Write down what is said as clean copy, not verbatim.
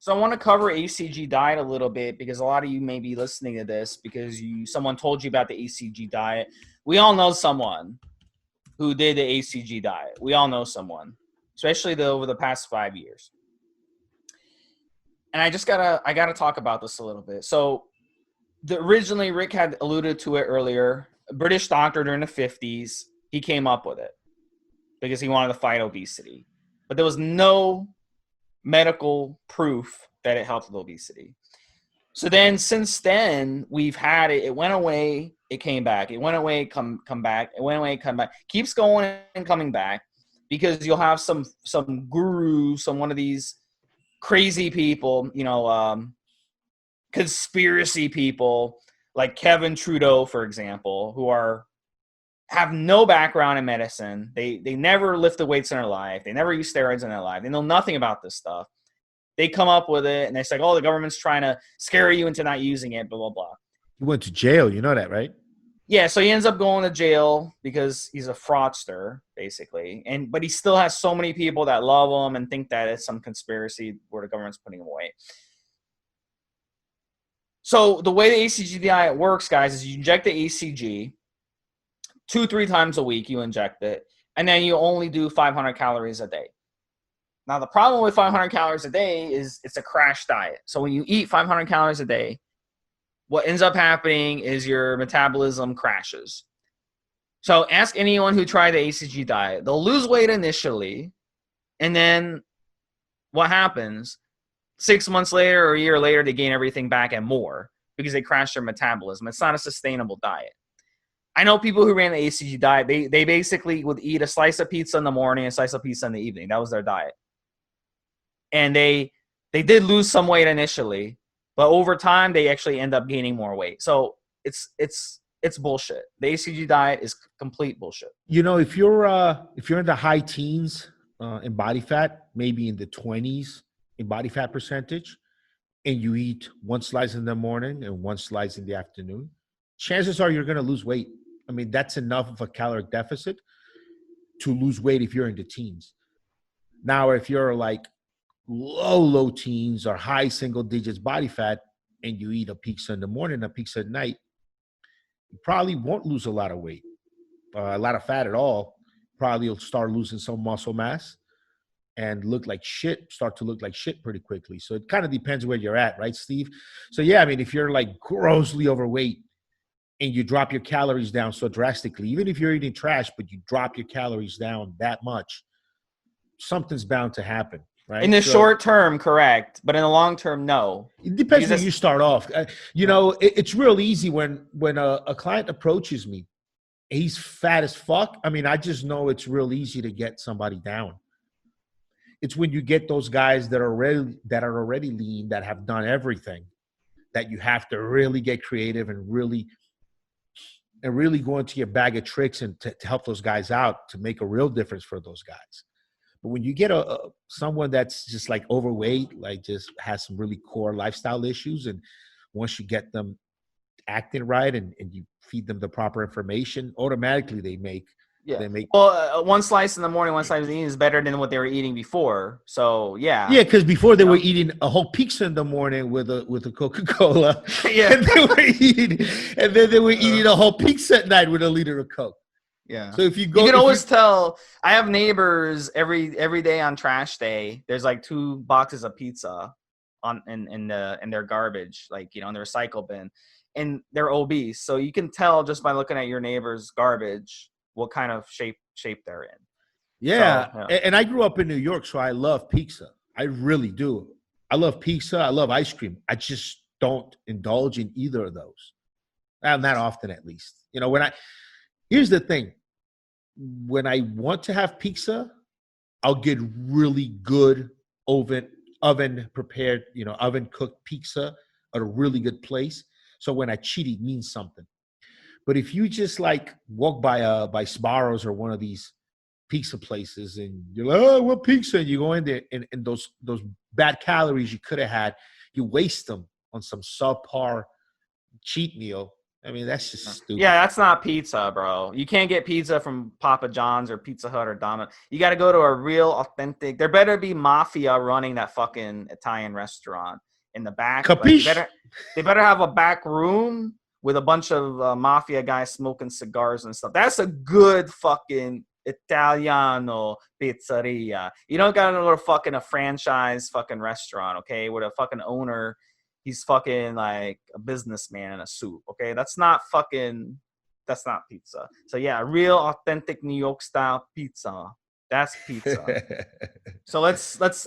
So I want to cover HCG diet a little bit because a lot of you may be listening to this because someone told you about the HCG diet. We all know someone who did the HCG diet. We all know someone, especially over the past 5 years. And I gotta talk about this a little bit. So originally Rick had alluded to it earlier. A British doctor during the 50s, he came up with it because he wanted to fight obesity. But there was no medical proof that it helped with obesity. So then since then, we've had it. It went away. It came back. It went away, come back. It went away, come back. Keeps going and coming back because you'll have some guru, one of these crazy people, conspiracy people like Kevin Trudeau, for example, who have no background in medicine. They never lifted weights in their life. They never used steroids in their life. They know nothing about this stuff. They come up with it, and they say, oh, the government's trying to scare you into not using it, blah, blah, blah. He went to jail. You know that, right? Yeah, so he ends up going to jail because he's a fraudster, basically. But he still has so many people that love him and think that it's some conspiracy where the government's putting him away. So the way the HCG diet works, guys, is you inject the HCG 2-3 times a week. You inject it, and then you only do 500 calories a day. Now, the problem with 500 calories a day is it's a crash diet. So when you eat 500 calories a day, what ends up happening is your metabolism crashes. So ask anyone who tried the HCG diet. They'll lose weight initially, and then what happens? 6 months later or a year later, they gain everything back and more because they crash their metabolism. It's not a sustainable diet. I know people who ran the HCG diet, they basically would eat a slice of pizza in the morning, a slice of pizza in the evening. That was their diet. And they did lose some weight initially, but over time they actually end up gaining more weight. So it's bullshit. The HCG diet is complete bullshit. If you're in the high teens in body fat, maybe in the 20s in body fat percentage, and you eat one slice in the morning and one slice in the afternoon, chances are you're going to lose weight. I mean, that's enough of a caloric deficit to lose weight if you're in the teens. Now, if you're like low teens or high single digits body fat and you eat a pizza in the morning, a pizza at night, you probably won't lose a lot of weight, a lot of fat at all. Probably you'll start losing some muscle mass and start to look like shit pretty quickly. So it kind of depends where you're at, right, Steve? So yeah, I mean, if you're like grossly overweight and you drop your calories down so drastically, even if you're eating trash, but you drop your calories down that much, something's bound to happen, right? In the short term, correct. But in the long term, no. It depends when you start off. It's real easy when a client approaches me, he's fat as fuck. I mean, I just know it's real easy to get somebody down. It's when you get those guys that are already lean, that have done everything, that you have to really get creative and really go into your bag of tricks and to help those guys out to make a real difference for those guys. But when you get someone that's just like overweight, like just has some really core lifestyle issues, and once you get them acting right and you feed them the proper information, automatically they make. Well, one slice in the morning, one slice in the evening is better than what they were eating before. So yeah. Yeah, because before they were eating a whole pizza in the morning with a Coca-Cola. Yeah. And then they were eating a whole pizza at night with a liter of Coke. Yeah. So if you can always tell. I have neighbors every day on trash day. There's like 2 boxes of pizza in their garbage, like in the recycle bin, and they're obese. So you can tell just by looking at your neighbor's garbage what kind of shape they're in. Yeah. So, yeah. And I grew up in New York, so I love pizza. I really do. I love pizza. I love ice cream. I just don't indulge in either of those. Not often, at least. Here's the thing. When I want to have pizza, I'll get really good oven prepared, oven cooked pizza at a really good place. So when I cheat, it means something. But if you just like walk by Sbarro's or one of these pizza places and you're like, oh, what pizza? And you go in there and those bad calories you could have had, you waste them on some subpar cheat meal. I mean, that's just stupid. Yeah, that's not pizza, bro. You can't get pizza from Papa John's or Pizza Hut or Domino's. You got to go to a real authentic. There better be mafia running that fucking Italian restaurant in the back. Like, Capiche? they better have a back room with a bunch of mafia guys smoking cigars and stuff. That's a good fucking Italiano pizzeria. You don't got to go to fucking a franchise fucking restaurant, okay, with a fucking owner. He's fucking like a businessman in a suit, okay? That's not pizza. So yeah, real authentic New York style pizza. That's pizza. So let's